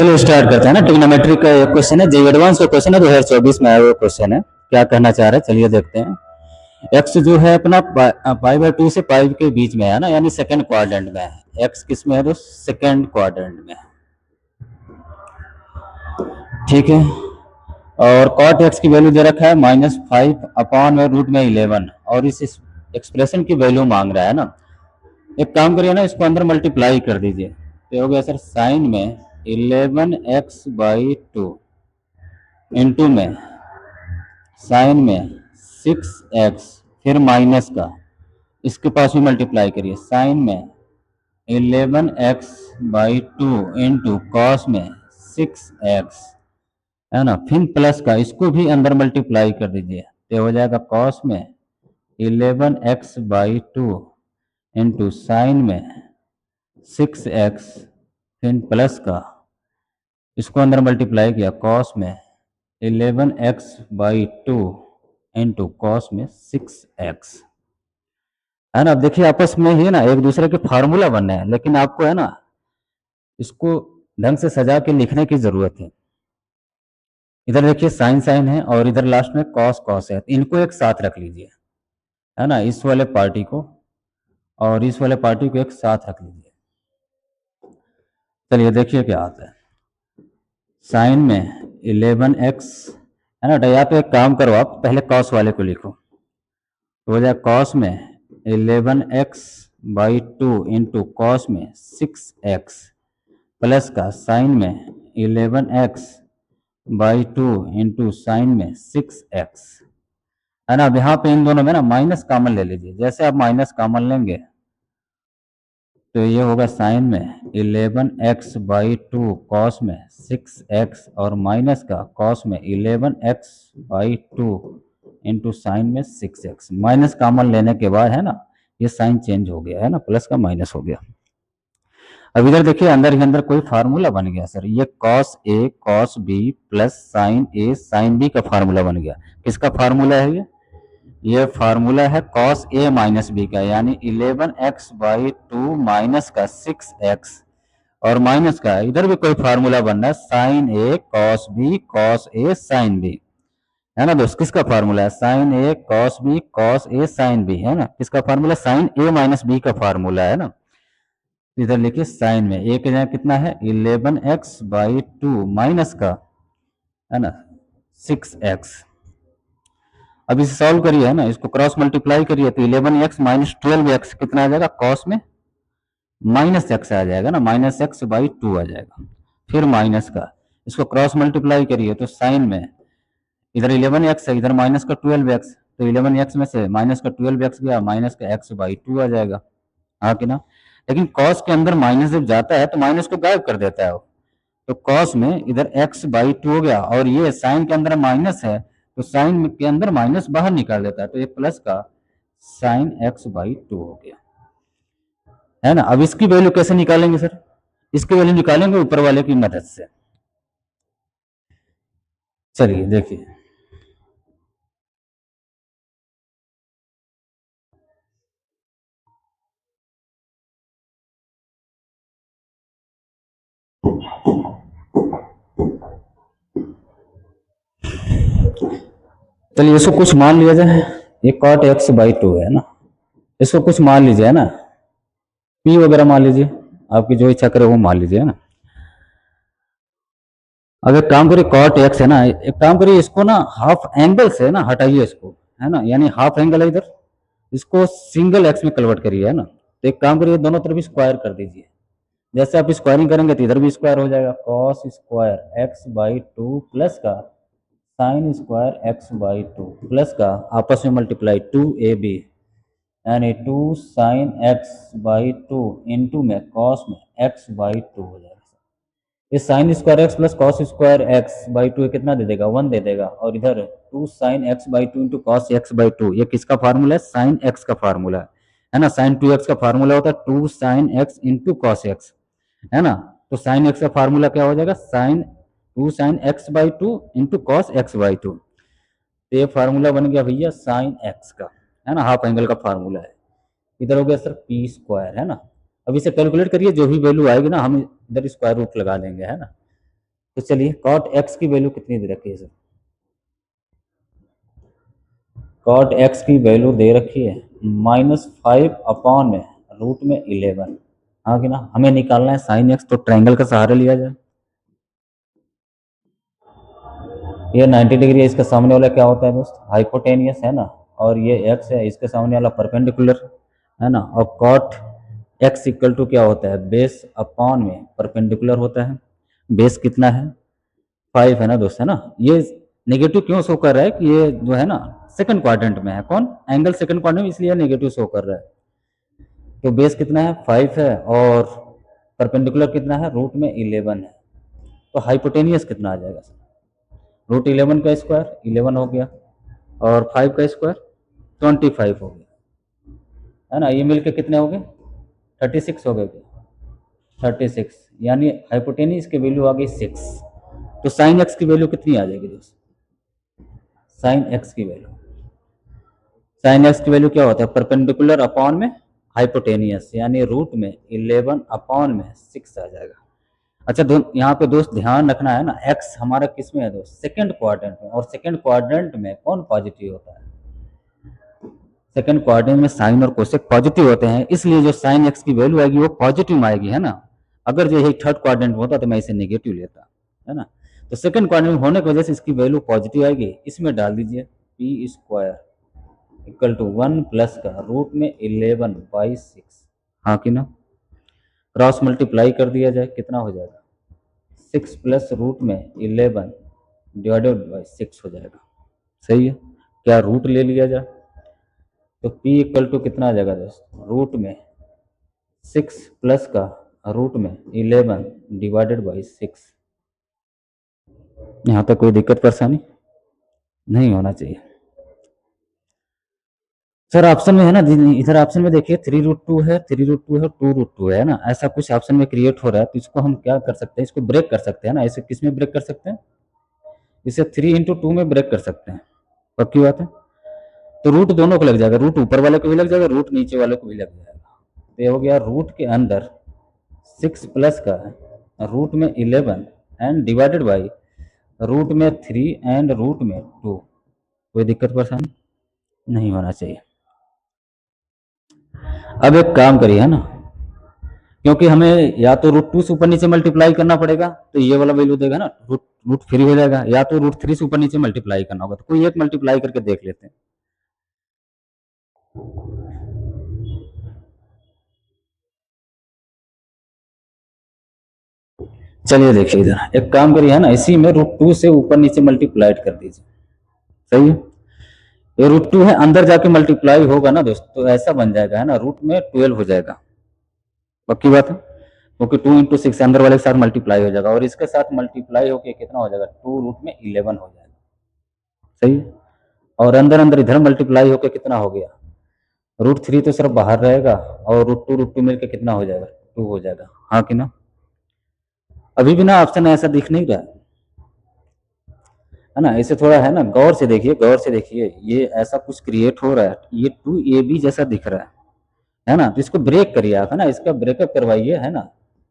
चलिए स्टार्ट करते हैं ना। ट्रिग्नोमेट्री का एक क्वेश्चन है, जो एडवांस का क्वेश्चन है 2024 में आया हुआ क्वेश्चन है। क्या कहना चाह रहे हैं चलिए देखते हैं। एक्स जो है अपना पाई बाय 2 से पाई के बीच में है ना, यानी सेकंड क्वाड्रेंट में है। एक्स किस में है तो सेकंड क्वाड्रेंट में है, ठीक है। और कॉट एक्स की वैल्यू दे रखा है -5/√11 और इस एक्सप्रेशन की वैल्यू मांग रहा है ना। एक काम करिए ना, इसको अंदर मल्टीप्लाई कर दीजिए तो हो गया सर साइन में 11x/2 इंटू में साइन में 6x, फिर माइनस का इसके पास भी मल्टीप्लाई करिए, साइन में 11x/2 इंटू कॉस में 6x है ना, फिर प्लस का इसको भी अंदर मल्टीप्लाई कर दीजिए तो हो जाएगा कॉस में 11x/2 इंटू साइन में 6x, फिर प्लस का इसको अंदर मल्टीप्लाई किया कॉस में 11x/2 इंटू कॉस में 6x है ना। अब देखिए आपस में ही ना एक दूसरे के फार्मूला बनने हैं, लेकिन आपको है ना इसको ढंग से सजा के लिखने की जरूरत है। इधर देखिए साइन साइन है और इधर लास्ट में कॉस कॉस है, इनको एक साथ रख लीजिए है ना, इस वाले पार्टी को और इस वाले पार्टी को एक साथ रख लीजिए। चलिए देखिए क्या आता है, साइन में 11x है ना, या तो एक काम करो आप पहले कॉस वाले को लिखो तो हो जाए कॉस में 11x/2 इंटू कॉस में 6x प्लस का साइन में 11x/2 इंटू साइन में 6x है ना। अब यहाँ पे इन दोनों में ना माइनस कॉमन ले लीजिए, जैसे आप माइनस कॉमन लेंगे तो ये होगा साइन में 11x/2 कॉस में 6x और माइनस का कॉस में 11x/2 इंटू साइन में 6x। माइनस कॉमन लेने के बाद है ना ये साइन चेंज हो गया है ना, प्लस का माइनस हो गया। अब इधर देखिए अंदर ही अंदर कोई फार्मूला बन गया सर, ये cos a cos b plus sine a sine b का फार्मूला बन गया। किसका फार्मूला है ये फार्मूला है cos a माइनस b का, यानी 11x/2 माइनस का 6x और माइनस का इधर भी कोई फार्मूला बनना है sine a cos a sine b है ना दोस्त। किसका फार्मूला है sine a cos a sine b है ना, किसका formula sine a minus b का फार्मूला है ना। इधर लिखिए साइन में a के जगह कितना है 11x/2 माइनस का है ना 6x। अब इसे सॉल्व करिए है ना, इसको क्रॉस मल्टीप्लाई करिए तो 11x माइनस 12x कितना आ जाएगा, कॉस में माइनस एक्स आ जाएगा ना, -x/2 आ जाएगा। फिर माइनस का इसको क्रॉस मल्टीप्लाई करिए तो साइन में इधर 11x है, इधर माइनस का 12x, तो 11x में से माइनस का 12x गया, माइनस का x/2 आ जाएगा, हाँ कि ना। लेकिन कॉस के अंदर माइनस जब जाता है तो माइनस को गायब कर देता है वो, तो कॉस में इधर x/2 हो गया और ये साइन के अंदर माइनस है तो साइन के अंदर माइनस बाहर निकाल देता है, तो ये प्लस का साइन x/2 हो गया है ना। अब इसकी वैल्यू कैसे निकालेंगे सर, इसकी वैल्यू निकालेंगे ऊपर वाले की मदद से। चलिए देखिए चलिए इसको कुछ मान लिया जाए, ये cot x/2 है ना, इसको कुछ मान लीजिए है ना, p वगैरह मान लीजिए, आपकी जो इच्छा करे वो मान लीजिए है ना। अब एक काम करिए cot x है ना, एक काम करिए इसको ना हाफ एंगल से ना हटाइए इसको है ना, यानी हाफ एंगल है इधर, इसको सिंगल एक्स में कन्वर्ट करिए है ना। तो एक काम करिए दोनों तरफ स्क्वायर कर दीजिए, जैसे आप स्क्वायरिंग करेंगे तो इधर भी स्क्वायर हो जाएगा, cos स्क्वायर x/2 प्लस का साइन स्क्वायर x/2 प्लस का आपस में मल्टीप्लाई 2ab यानी 2 साइन x/2 इंटू में cos में x/2 हो जाएगा। ये sine square x plus cos square x/2 कितना दे देगा 1 दे देगा, और इधर 2 sign x/2 into cos x/2 ये किसका फार्मूला है साइन x का फार्मूला है ना। साइन 2x का फार्मूला होता है 2 sine x into cos x है ना। तो साइन x का फार्मूला क्या हो जाएगा sign 2 sign x/2 into cos x/2, तो ये फार्मूला बन गया भैया साइन x का है ना, हाफ एंगल का फार्मूला है। इधर हो गया सर p स्क्वायर है ना। अब इसे कैलकुलेट करिए, जो भी वैल्यू आएगी ना हम इधर स्क्वायर रूट लगा देंगे है ना, तो चलिए कॉट एक्स की वैल्यू कितनी दे रखी है सर? कॉट एक्स की वैल्यू दे रखी है -5/√11। हाँ कि ना, हमें निकालना है साइन एक्स, तो ट्रायंगल का सहारा लिया जाए। ये 90 डिग्री है, इसका सामने वाला क्या होता है दोस्त? हाइपोटेनियस है ना, और ये एक्स है, इसके सामने वाला परपेंडिकुलर है ना। और कॉट एक्स इक्वल टू क्या होता है? बेस अपॉन में परपेंडिकुलर होता है। बेस कितना है? 5 है ना दोस्त, है ना। ये नेगेटिव क्यों शो कर रहा है? कि ये जो है ना सेकंड क्वाड्रेंट में है। कौन? एंगल सेकंड क्वाड्रेंट में, इसलिए नेगेटिव शो कर रहा है। तो बेस कितना है? 5 है, और परपेंडिकुलर कितना है? √11 है। तो हाइपोटेनियस कितना आ जाएगा? √11 का स्क्वायर 11 हो गया, और 5 का स्क्वायर 25 हो गया, है ना। ये मिलके कितने हो गए? 36 हो गए। 36, यानी हाइपोटेनियस की वैल्यू आ गई 6। तो साइन एक्स की वैल्यू कितनी आ जाएगी दोस्त? साइन एक्स की वैल्यू, साइन एक्स की वैल्यू क्या होता है? परपेंडिकुलर अपॉन में हाइपोटेनियस, यानी √11/6 आ जाएगा। अच्छा यहाँ पे दोस्त ध्यान रखना है ना, एक्स हमारा किस में है दोस्त? सेकंड क्वाड्रेंट में। और सेकंड क्वाड्रेंट में कौन पॉजिटिव होता है? सेकंड क्वाड्रेंट में साइन और कोसेक पॉजिटिव होते हैं, इसलिए जो साइन एक्स की वैल्यू आएगी वो पॉजिटिव में आएगी, है ना। अगर जो ये थर्ड क्वाड्रेंट में होता तो मैं इसे नेगेटिव लेता, है ना। तो सेकंड क्वाड्रेंट में होने की वजह से इसकी वैल्यू पॉजिटिव आएगी। इसमें डाल दीजिए p² इक्वल टू 1 प्लस का √11/6। हाँ कि ना। क्रॉस मल्टीप्लाई कर दिया जाए, कितना हो जाएगा? 6 प्लस √11 डिवाइडेड बाई 6 हो जाएगा। सही है। क्या रूट ले लिया जाए? तो p इक्वल टू कितना आ जाएगा दोस्त? √6 प्लस का √11 डिवाइडेड बाई 6। यहाँ तक कोई दिक्कत परेशानी नहीं होना चाहिए। सर ऑप्शन में है ना, इधर ऑप्शन में देखिए 3√2 है, 3√2 है, 2√2 है ना। ऐसा कुछ ऑप्शन में क्रिएट हो रहा है, तो इसको हम क्या कर सकते हैं? इसको ब्रेक कर सकते हैं ना। इसे किस में ब्रेक कर सकते हैं? इसे 3 × 2 में ब्रेक कर सकते हैं। पक्की बात है। तो रूट दोनों को लग जाएगा, रूट ऊपर वाले को भी लग जाएगा, रूट नीचे वाले को भी लग जाएगा। तो ये हो गया रूट के अंदर 6 प्लस का √11 एंड डिवाइडेड बाई √3 एंड √2। कोई दिक्कत परेशानी नहीं होना चाहिए। अब एक काम करिए, है ना, क्योंकि हमें या तो √2 से ऊपर नीचे मल्टीप्लाई करना पड़ेगा, तो ये वाला वैल्यू देगा ना, रूट फ्री हो जाएगा, या तो √3 से ऊपर नीचे मल्टीप्लाई करना होगा। तो कोई एक मल्टीप्लाई करके देख लेते हैं। चलिए देखिए, इधर एक काम करिए, है ना, इसी में √2 से ऊपर नीचे मल्टीप्लाई कर दीजिए। सही है। ये √2 है, अंदर जाके मल्टीप्लाई होगा ना दोस्त, तो ऐसा बन जाएगा, है ना, रूट में 12 हो जाएगा। पक्की बात है। क्योंकि 2 × 6 अंदर वाले के साथ मल्टीप्लाई हो जाएगा, और इसके साथ मल्टीप्लाई होके कितना हो जाएगा? 2√11 हो जाएगा। सही है। और अंदर अंदर इधर मल्टीप्लाई होके कितना हो गया? √3 तो सिर्फ बाहर रहेगा, और √2 मिलकर कितना हो जाएगा? 2 हो जाएगा। हाँ कि ना। अभी भी ना ऑप्शन ऐसा दिख नहीं रहा है ना। इसे थोड़ा, है ना, गौर से देखिए, गौर से देखिए, ये ऐसा कुछ क्रिएट हो रहा है, ये 2AB जैसा दिख रहा है ना। तो इसको ब्रेक करिए आप, है ना, इसका ब्रेकअप करवाइए, है ना।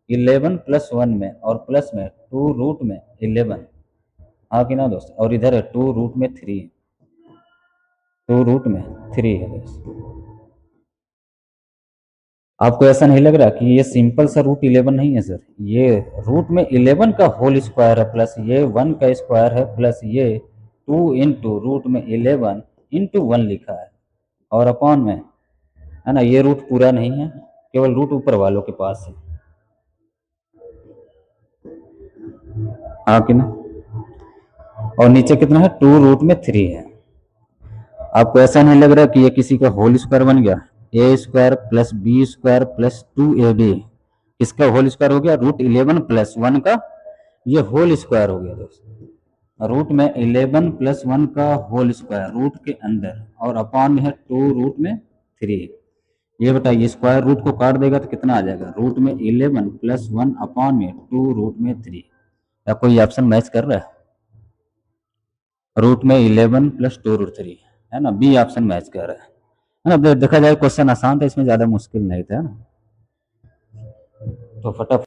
11 + 1 में, और प्लस में 2√11। हाँ कि ना दोस्त। और इधर है 2√3, 2√3 है दोस्त। आपको ऐसा नहीं लग रहा कि ये सिंपल सा √11 नहीं है सर? ये √11 का होल स्क्वायर है, प्लस ये 1 का स्क्वायर है, प्लस ये 2 × √11 × 1 लिखा है, और अपॉन में, है ना। ये रूट पूरा नहीं है, केवल रूट ऊपर वालों के पास है। हाँ कि ना। और नीचे कितना है? 2√3 है। आपको ऐसा नहीं लग रहा कि ये किसी का होल स्क्वायर बन गया? a² + b² + 2ab, इसका होल स्क्वायर हो गया √11 + 1 का, ये होल स्क्वायर हो गया दोस्तों। रूट में 11 + 1 का होल स्क्वायर रूट के अंदर, और अपॉन में है 2√3। ये बताइए, स्क्वायर रूट को काट देगा तो कितना आ जाएगा? √11 + 1 अपॉन में 2√3। क्या कोई ऑप्शन मैच कर रहा है? √11 + 2√3, है ना, बी ऑप्शन मैच कर रहा है ना। देखा जाए क्वेश्चन आसान था, इसमें ज्यादा मुश्किल नहीं था, है ना। तो फटाफट